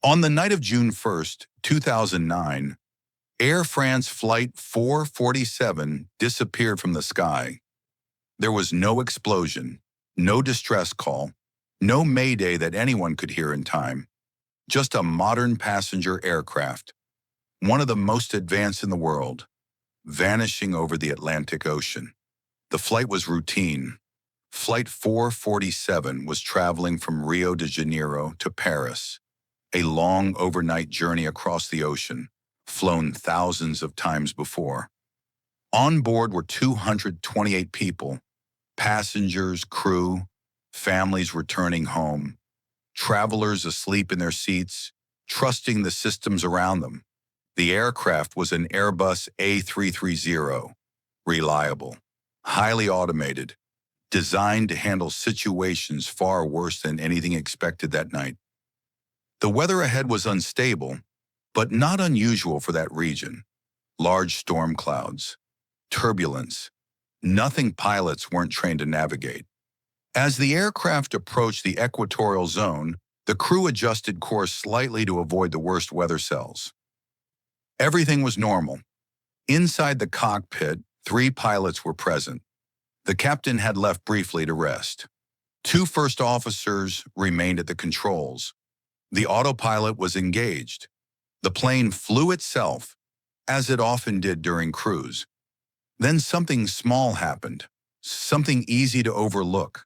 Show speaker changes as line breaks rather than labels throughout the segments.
On the night of June 1st, 2009, Air France Flight 447 disappeared from the sky. There was no explosion, no distress call, no mayday that anyone could hear in time. Just a modern passenger aircraft, one of the most advanced in the world, vanishing over the Atlantic Ocean. The flight was routine. Flight 447 was traveling from Rio de Janeiro to Paris, a long overnight journey across the ocean, flown thousands of times before. On board were 228 people, passengers, crew, families returning home, travelers asleep in their seats, trusting the systems around them. The aircraft was an Airbus A330, reliable, highly automated, designed to handle situations far worse than anything expected that night. The weather ahead was unstable, but not unusual for that region. Large storm clouds, turbulence, nothing pilots weren't trained to navigate. As the aircraft approached the equatorial zone, the crew adjusted course slightly to avoid the worst weather cells. Everything was normal. Inside the cockpit, 3 pilots were present. The captain had left briefly to rest. 2 first officers remained at the controls. The autopilot was engaged. The plane flew itself, as it often did during cruise. Then something small happened, something easy to overlook.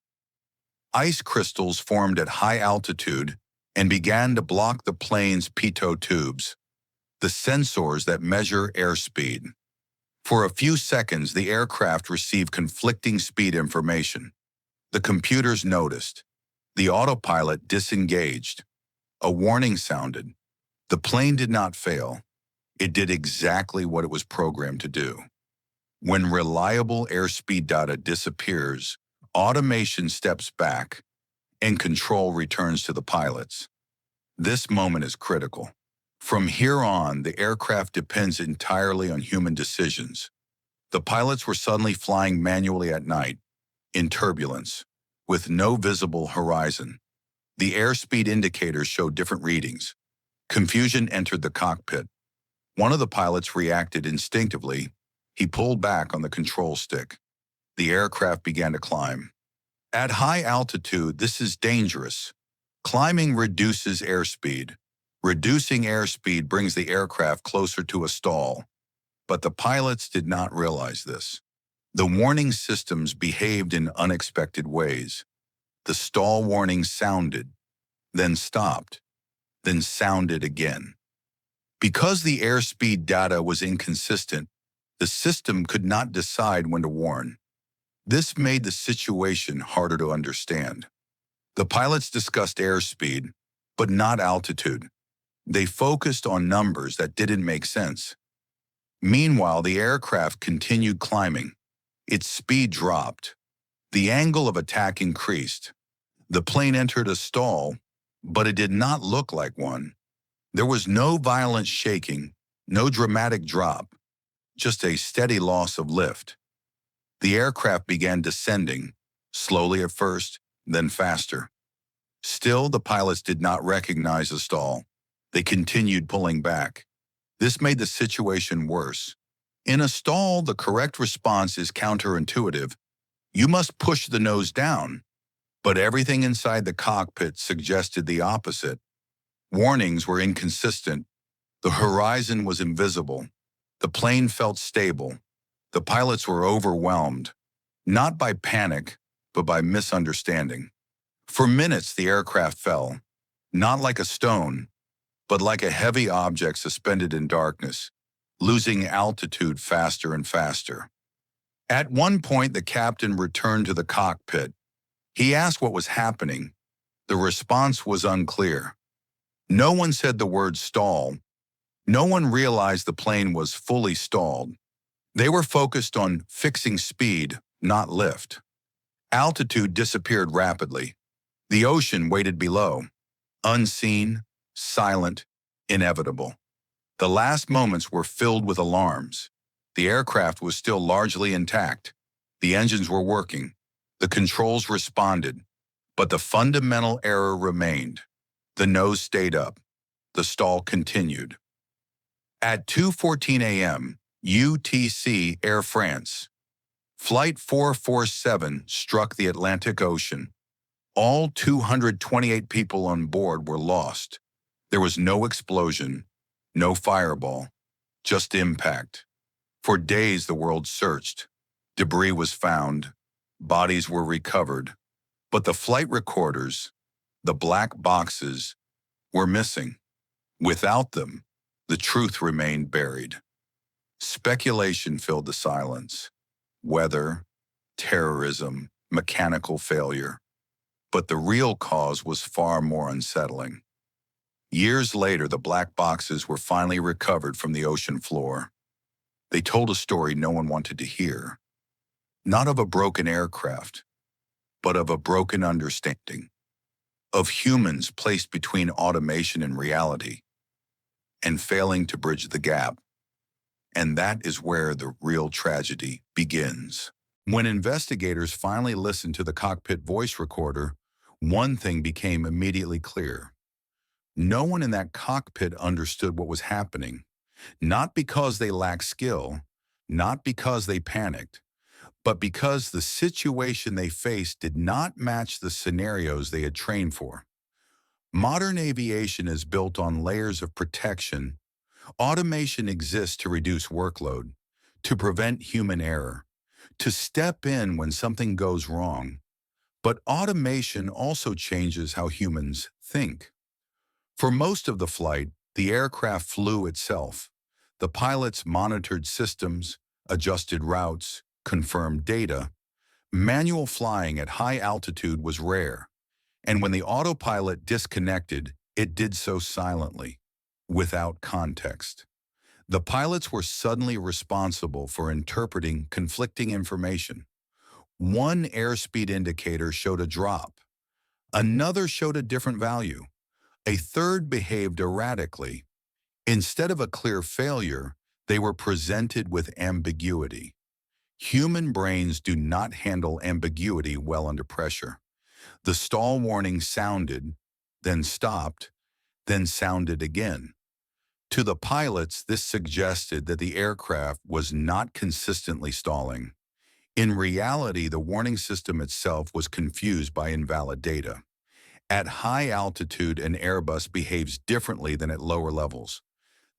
Ice crystals formed at high altitude and began to block the plane's pitot tubes, the sensors that measure airspeed. For a few seconds, the aircraft received conflicting speed information. The computers noticed. The autopilot disengaged. A warning sounded. The plane did not fail. It did exactly what it was programmed to do. When reliable airspeed data disappears, automation steps back, and control returns to the pilots. This moment is critical. From here on, the aircraft depends entirely on human decisions. The pilots were suddenly flying manually at night, in turbulence, with no visible horizon. The airspeed indicators showed different readings. Confusion entered the cockpit. One of the pilots reacted instinctively. He pulled back on the control stick. The aircraft began to climb. At high altitude, this is dangerous. Climbing reduces airspeed. Reducing airspeed brings the aircraft closer to a stall. But the pilots did not realize this. The warning systems behaved in unexpected ways. The stall warning sounded, then stopped, then sounded again. Because the airspeed data was inconsistent, the system could not decide when to warn. This made the situation harder to understand. The pilots discussed airspeed, but not altitude. They focused on numbers that didn't make sense. Meanwhile, the aircraft continued climbing. Its speed dropped. The angle of attack increased. The plane entered a stall, but it did not look like one. There was no violent shaking, no dramatic drop, just a steady loss of lift. The aircraft began descending, slowly at first, then faster. Still, the pilots did not recognize a stall. They continued pulling back. This made the situation worse. In a stall, the correct response is counterintuitive. You must push the nose down. But everything inside the cockpit suggested the opposite. Warnings were inconsistent. The horizon was invisible. The plane felt stable. The pilots were overwhelmed, not by panic, but by misunderstanding. For minutes, the aircraft fell, not like a stone, but like a heavy object suspended in darkness, losing altitude faster and faster. At one point, the captain returned to the cockpit. He asked what was happening. The response was unclear. No one said the word stall. No one realized the plane was fully stalled. They were focused on fixing speed, not lift. Altitude disappeared rapidly. The ocean waited below, unseen, silent, inevitable. The last moments were filled with alarms. The aircraft was still largely intact. The engines were working. The controls responded. But the fundamental error remained. The nose stayed up. The stall continued. At 2:14 a.m. UTC Air France, Flight 447 struck the Atlantic Ocean. All 228 people on board were lost. There was no explosion, no fireball, just impact. For days the world searched. Debris was found, bodies were recovered, but the flight recorders, the black boxes, were missing. Without them, the truth remained buried. Speculation filled the silence. Weather, terrorism, mechanical failure. But the real cause was far more unsettling. Years later, the black boxes were finally recovered from the ocean floor. They told a story no one wanted to hear. Not of a broken aircraft, but of a broken understanding. Of humans placed between automation and reality, and failing to bridge the gap. And that is where the real tragedy begins. When investigators finally listened to the cockpit voice recorder, one thing became immediately clear. No one in that cockpit understood what was happening, not because they lacked skill, not because they panicked, but because the situation they faced did not match the scenarios they had trained for. Modern aviation is built on layers of protection. Automation exists to reduce workload, to prevent human error, to step in when something goes wrong. But automation also changes how humans think. For most of the flight, the aircraft flew itself. The pilots monitored systems, adjusted routes, confirmed data. Manual flying at high altitude was rare, and when the autopilot disconnected, it did so silently, without context. The pilots were suddenly responsible for interpreting conflicting information. One airspeed indicator showed a drop. Another showed a different value. A third behaved erratically. Instead of a clear failure, they were presented with ambiguity. Human brains do not handle ambiguity well under pressure. The stall warning sounded, then stopped, then sounded again. To the pilots, this suggested that the aircraft was not consistently stalling. In reality, the warning system itself was confused by invalid data. At high altitude, an Airbus behaves differently than at lower levels.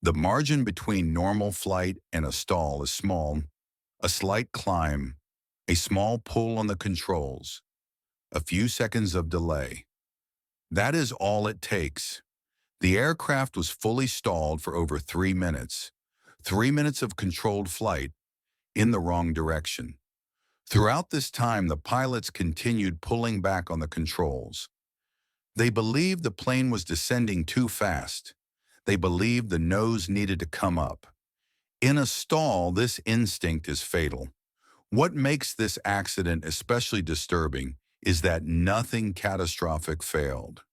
The margin between normal flight and a stall is small. A slight climb, a small pull on the controls, a few seconds of delay. That is all it takes. The aircraft was fully stalled for over 3 minutes. 3 minutes of controlled flight in the wrong direction. Throughout this time, the pilots continued pulling back on the controls. They believed the plane was descending too fast. They believed the nose needed to come up. In a stall, this instinct is fatal. What makes this accident especially disturbing is that nothing catastrophic failed.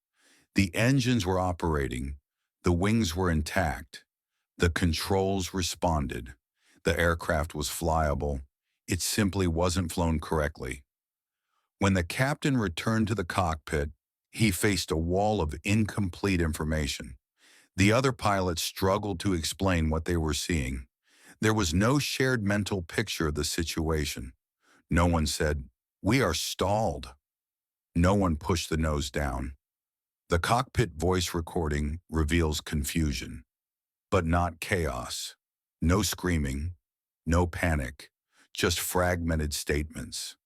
The engines were operating, the wings were intact, the controls responded, the aircraft was flyable, it simply wasn't flown correctly. When the captain returned to the cockpit, he faced a wall of incomplete information. The other pilots struggled to explain what they were seeing. There was no shared mental picture of the situation. No one said, "We are stalled." No one pushed the nose down. The cockpit voice recording reveals confusion, but not chaos. No screaming, no panic, just fragmented statements.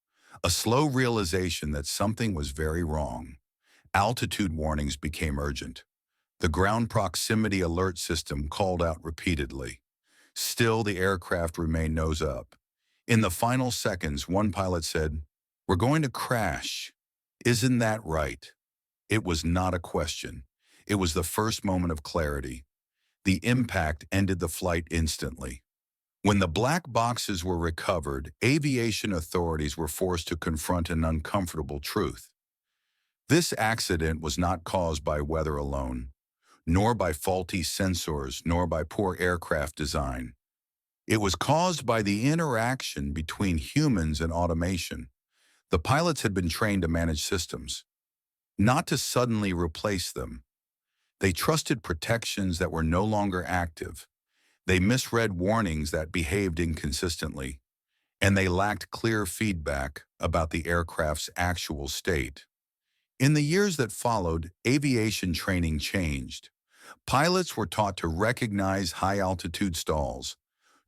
A slow realization that something was very wrong. Altitude warnings became urgent. The ground proximity alert system called out repeatedly. Still, the aircraft remained nose up. In the final seconds, one pilot said, "We're going to crash. Isn't that right?" It was not a question. It was the first moment of clarity. The impact ended the flight instantly. When the black boxes were recovered, aviation authorities were forced to confront an uncomfortable truth. This accident was not caused by weather alone, nor by faulty sensors, nor by poor aircraft design. It was caused by the interaction between humans and automation. The pilots had been trained to manage systems, not to suddenly replace them. They trusted protections that were no longer active. They misread warnings that behaved inconsistently, and they lacked clear feedback about the aircraft's actual state. In the years that followed, aviation training changed. Pilots were taught to recognize high-altitude stalls,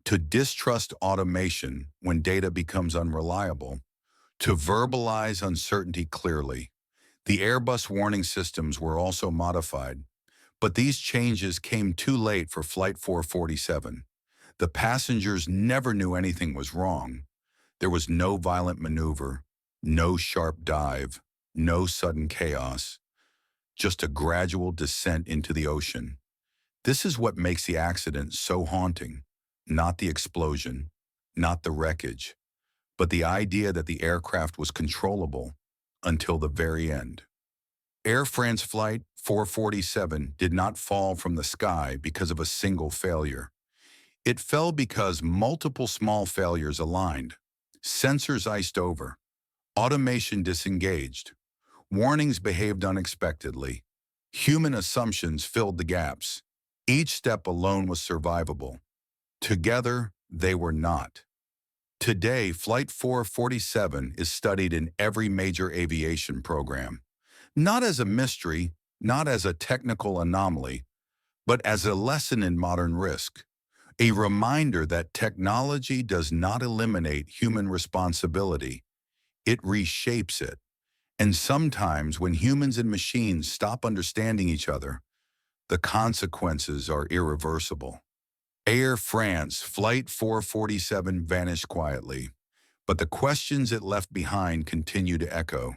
to distrust automation when data becomes unreliable, to verbalize uncertainty clearly. The Airbus warning systems were also modified, but these changes came too late for Flight 447. The passengers never knew anything was wrong. There was no violent maneuver, no sharp dive, no sudden chaos, just a gradual descent into the ocean. This is what makes the accident so haunting. Not the explosion, not the wreckage, but the idea that the aircraft was controllable until the very end. Air France Flight 447 did not fall from the sky because of a single failure. It fell because multiple small failures aligned. Sensors iced over, automation disengaged, warnings behaved unexpectedly, human assumptions filled the gaps. Each step alone was survivable. Together, they were not. Today, Flight 447 is studied in every major aviation program, not as a mystery, not as a technical anomaly, but as a lesson in modern risk, a reminder that technology does not eliminate human responsibility, it reshapes it. And sometimes when humans and machines stop understanding each other, the consequences are irreversible. Air France Flight 447 vanished quietly, but the questions it left behind continue to echo.